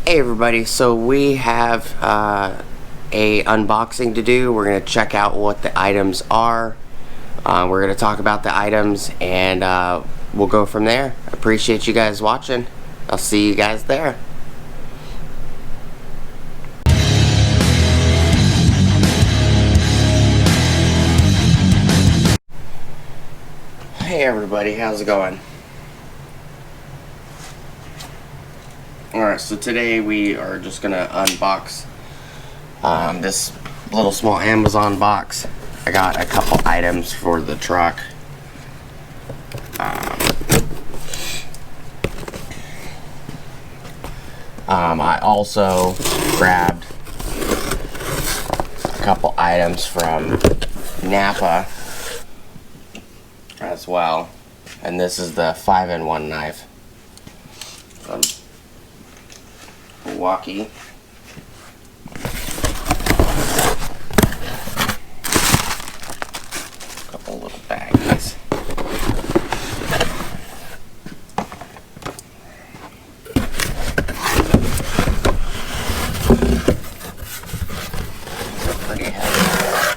Hey everybody, so we have a unboxing to do. We're going to check out what the items are. We're going to talk about the items and we'll go from there. Appreciate you guys watching. I'll see you guys there. Hey everybody, how's it going? Alright, so today we are just going to unbox this little small Amazon box. I got a couple items for the truck. I also grabbed a couple items from Napa as well. And this is the 5-in-1 knife from Milwaukee. Couple little bags. Pretty heavy.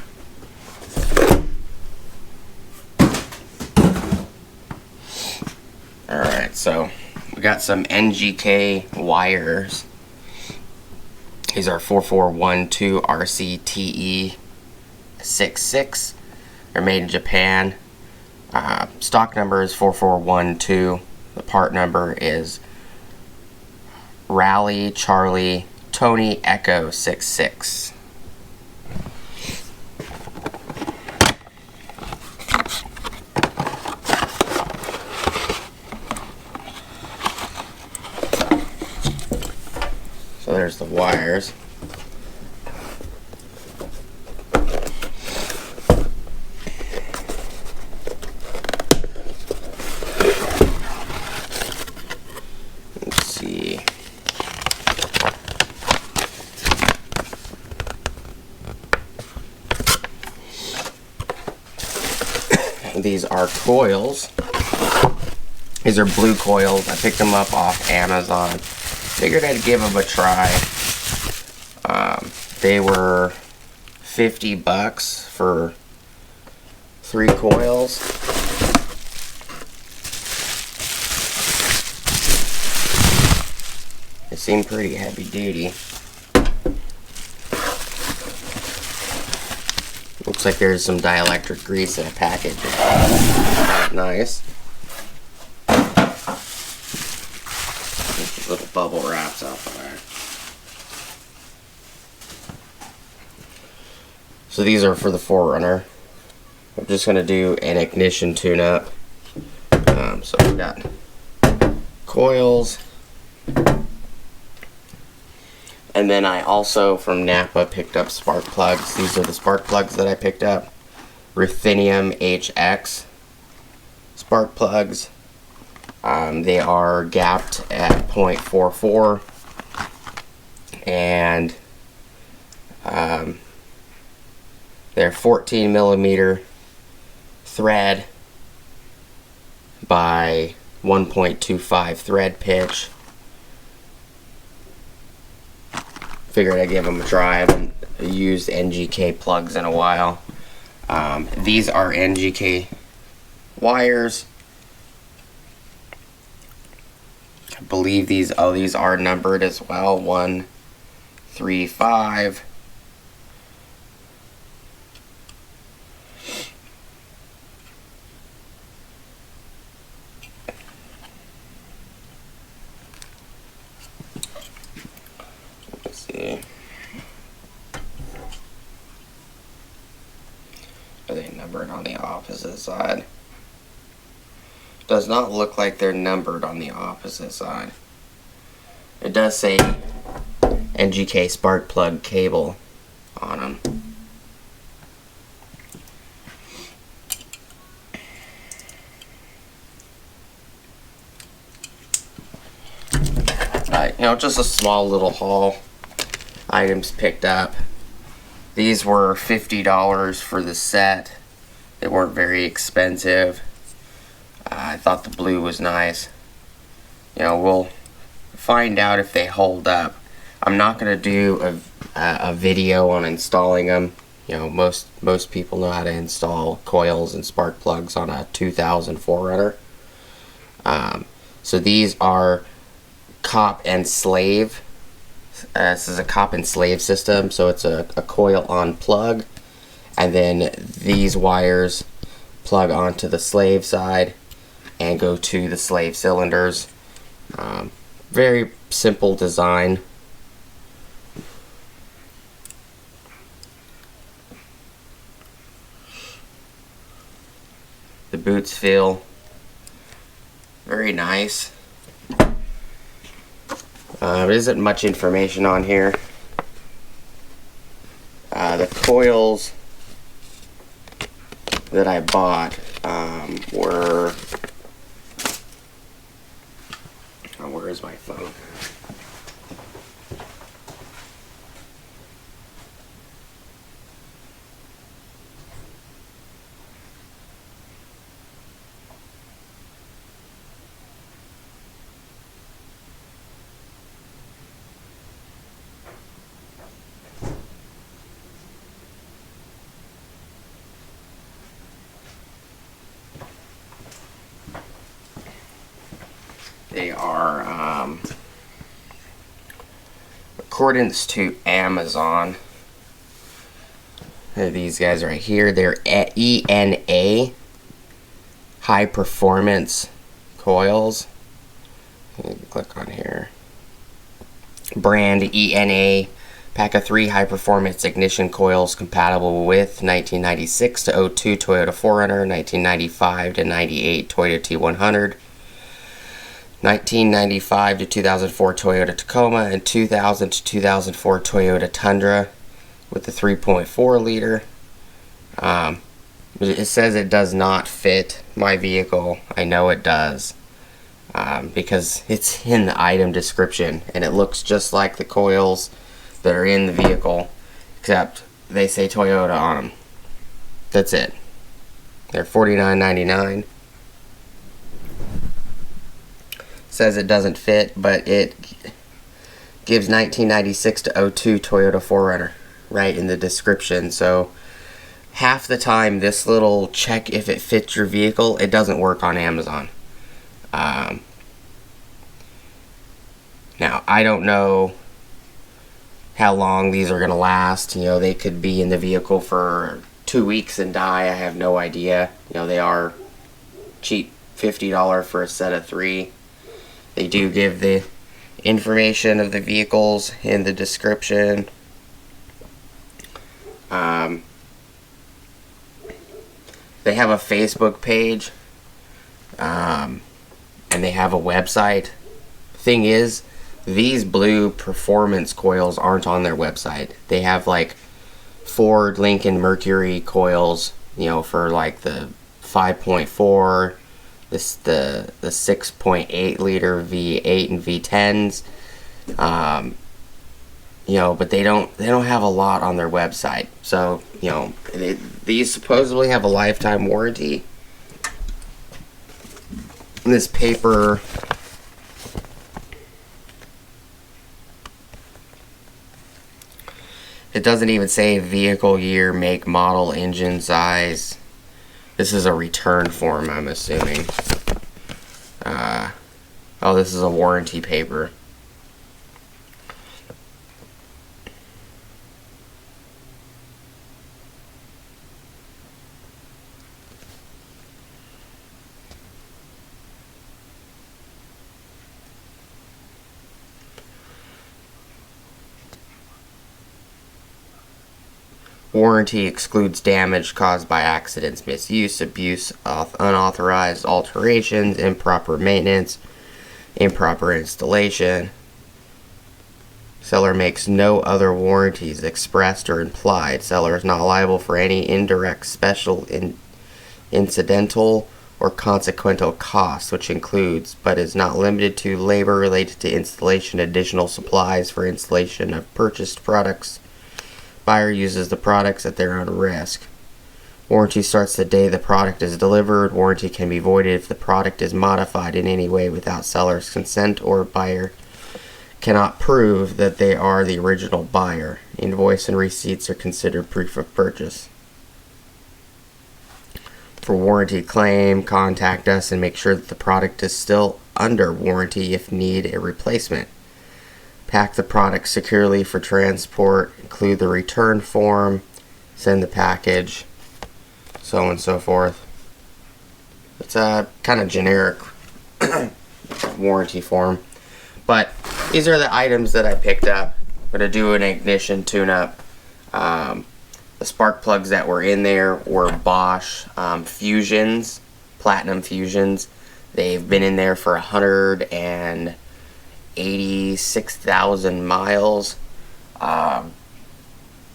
Alright, so we got some NGK wires. These are 4412 RCTE 66. They're made in Japan. Stock number is 4412. The part number is Rally Charlie Tony Echo 66. So there's the wires. Let's see. These are coils. These are blue coils. I picked them up off Amazon. Figured I'd give them a try. They were $50 for 3 coils. They seem pretty heavy duty. Looks like there's some dielectric grease in a package. Nice. Little bubble wraps out the back. So these are for the 4Runner. I'm just going to do an ignition tune-up. So we got coils. And then I also, from Napa, picked up spark plugs. These are the spark plugs that I picked up. Ruthenium HX spark plugs. They are gapped at 0.44 and they're 14 millimeter thread by 1.25 thread pitch. Figured I'd give them a try. I haven't used NGK plugs in a while. These are NGK wires. I believe these are numbered as well. 1, 3, 5. Let's see. Are they numbered on the opposite side? Does not look like they're numbered on the opposite side. It does say NGK spark plug cable on them. You know, just a small little haul. Items picked up. These were $50 for the set. They weren't very expensive. I thought the blue was nice. You know, we'll find out if they hold up. I'm not going to do a video on installing them. You know, most people know how to install coils and spark plugs on a 2000 4Runner. So these are cop and slave. This is a cop and slave system, so it's a coil on plug, and then these wires plug onto the slave side and go to the slave cylinders. Very simple design. The boots feel very nice. There isn't much information on here. The coils that I bought were... Oh, where is my phone? They are accordance to Amazon. These guys right here, they're ENA high performance coils. Click on here. Brand ENA, pack of 3 high performance ignition coils compatible with 1996 to 02 Toyota 4Runner, 1995 to 98 Toyota T100. 1995 to 2004 Toyota Tacoma, and 2000 to 2004 Toyota Tundra with the 3.4 liter. It says it does not fit my vehicle. I know it does because it's in the item description, and it looks just like the coils that are in the vehicle, except they say Toyota on them. That's it. They're $49.99. Says it doesn't fit, but it gives 1996 to 02 Toyota 4Runner right in the description. So half the time this little check if it fits your vehicle, it doesn't work on Amazon. Now I don't know how long these are gonna last. You know, they could be in the vehicle for 2 weeks and die. I have no idea. You know, they are cheap, $50 for a set of 3. They do give the information of the vehicles in the description. They have a Facebook page, and they have a website. Thing is, these blue performance coils aren't on their website. They have like Ford, Lincoln, Mercury coils, you know, for like the 5.4. The 6.8 liter V8 and V10s, you know, but they don't have a lot on their website. So, you know, these supposedly have a lifetime warranty. This paper, it doesn't even say vehicle year, make, model, engine size. This is a return form, I'm assuming. Oh, this is a warranty paper. Warranty excludes damage caused by accidents, misuse, abuse, unauthorized alterations, improper maintenance, improper installation. Seller makes no other warranties expressed or implied. Seller is not liable for any indirect, special, incidental, or consequential costs, which includes, but is not limited to, labor related to installation, additional supplies for installation of purchased products. Buyer uses the products at their own risk. Warranty starts the day the product is delivered. Warranty can be voided if the product is modified in any way without seller's consent or buyer cannot prove that they are the original buyer. Invoice and receipts are considered proof of purchase. For warranty claim, contact us and make sure that the product is still under warranty if need a replacement. Pack the product securely for transport, include the return form, send the package, so on and so forth. It's a kind of generic warranty form. But these are the items that I picked up. I'm going to do an ignition tune-up. The spark plugs that were in there were Bosch Fusions, Platinum Fusions. They've been in there for 186,000 miles.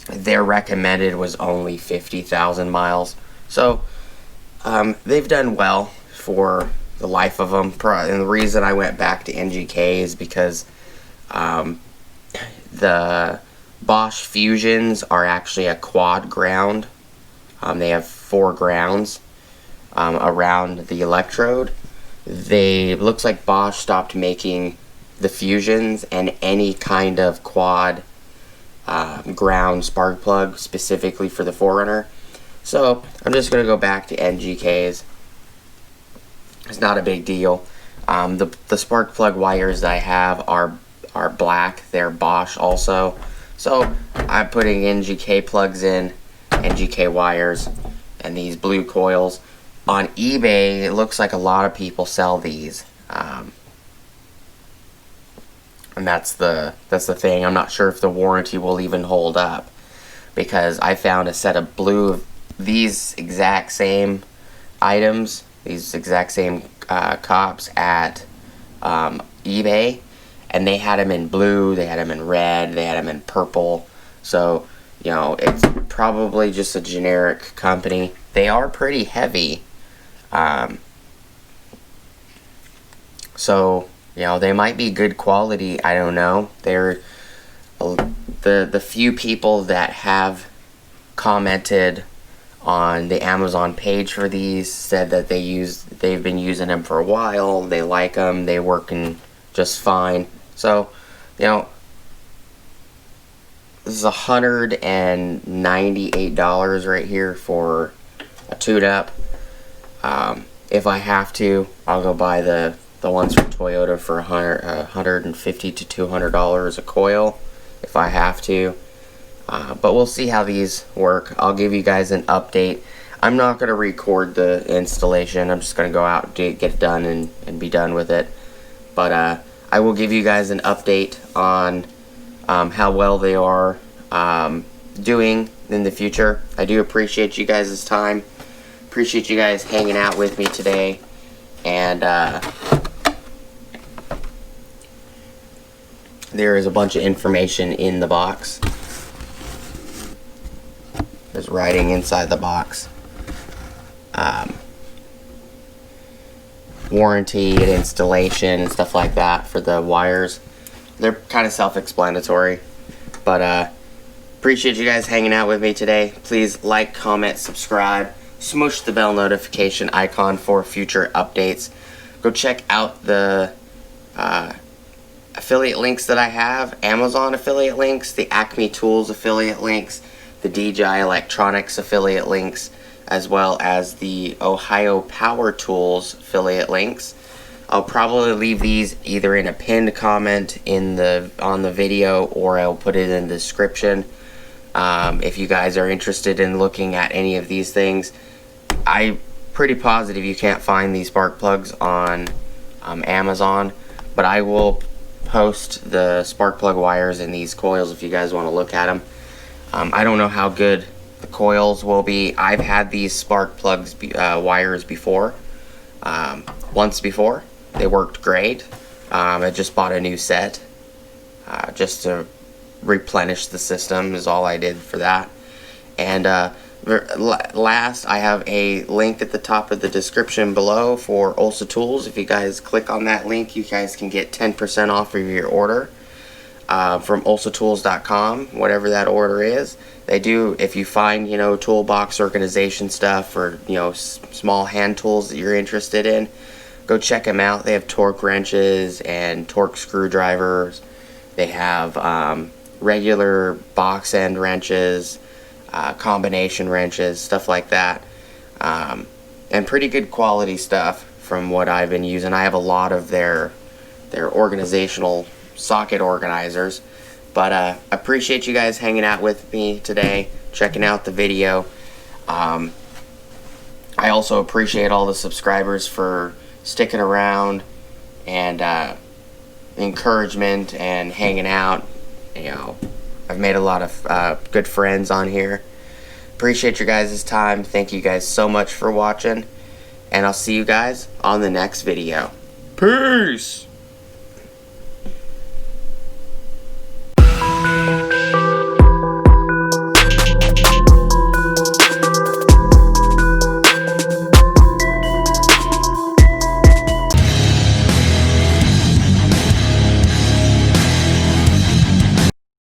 Their recommended was only 50,000 miles. So they've done well for the life of them. And the reason I went back to NGK is because the Bosch Fusions are actually a quad ground. They have 4 grounds around the electrode. Looks like Bosch stopped making the Fusions and any kind of quad ground spark plug specifically for the 4Runner. So I'm just going to go back to NGK's. It's not a big deal. The spark plug wires that I have are black. They're Bosch also. So I'm putting NGK plugs in, NGK wires, and these blue coils. On eBay, it looks like a lot of people sell these. And that's the thing. I'm not sure if the warranty will even hold up, because I found a set of these exact same items, these exact same cops at eBay, and they had them in blue, they had them in red, they had them in purple. So, you know, it's probably just a generic company. They are pretty heavy. So, you know, they might be good quality. I don't know. They're the few people that have commented on the Amazon page for these said that they've been using them for a while. They like them. They're working just fine. So, you know, this is $198 right here for a tune-up. If I have to, I'll go buy the ones from Toyota for $150 to $200 a coil if I have to. But we'll see how these work. I'll give you guys an update. I'm not going to record the installation. I'm just going to go out and get it done and be done with it. But I will give you guys an update on how well they are doing in the future. I do appreciate you guys' time. Appreciate you guys hanging out with me today. And there is a bunch of information in the box. There's writing inside the box. Warranty and installation and stuff like that for the wires. They're kind of self-explanatory. But appreciate you guys hanging out with me today. Please like, comment, subscribe. Smoosh the bell notification icon for future updates. Go check out the affiliate links that I have. Amazon affiliate links, the Acme Tools affiliate links, the DJI Electronics affiliate links, as well as the Ohio Power Tools affiliate links. I'll probably leave these either in a pinned comment on the video, or I'll put it in the description. If you guys are interested in looking at any of these things, I'm pretty positive you can't find these spark plugs on Amazon, but I will post the spark plug wires and these coils if you guys want to look at them. I don't know how good the coils will be. I've had these spark plugs wires before. Once before. They worked great. I just bought a new set just to replenish the system is all I did for that. And last, I have a link at the top of the description below for ONYX Tools. If you guys click on that link, you guys can get 10% off of your order from ONYXtools.com, whatever that order is. They do, if you find, you know, toolbox organization stuff, or, you know, small hand tools that you're interested in, go check them out. They have torque wrenches and torque screwdrivers They have regular box end wrenches, combination wrenches, stuff like that, and pretty good quality stuff from what I've been using. I have a lot of their organizational socket organizers. But appreciate you guys hanging out with me today, checking out the video. I also appreciate all the subscribers for sticking around and encouragement and hanging out. You know, I've made a lot of good friends on here. Appreciate your guys' time. Thank you guys so much for watching, and I'll see you guys on the next video. Peace!